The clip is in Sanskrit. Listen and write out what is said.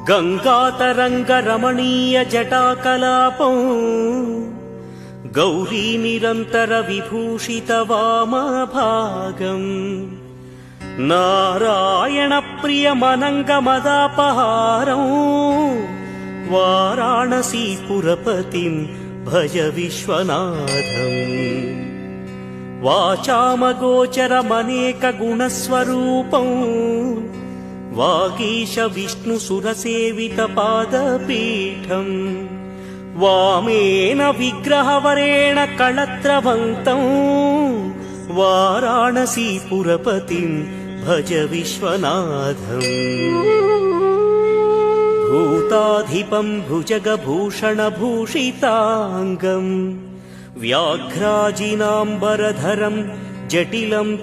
गङ्गातरङ्गरमणीयजटाकलापं गौरीनिरन्तरविभूषितवामभागम् नारायणप्रियमनङ्गमदापहारं वाराणसीपुरपतिं भज विश्वनाथम् वाचामगोचरमनेकगुणस्वरूपं वागीश विष्णुसुरसेवितपादपीठम् वामेन विग्रहवरेण कळत्रवन्तं वाराणसीपुरपतिं भज विश्वनाथम् भूताधिपं भुजगभूषणभूषिताङ्गम् व्याघ्राजिनाम्बरधरं जटिलं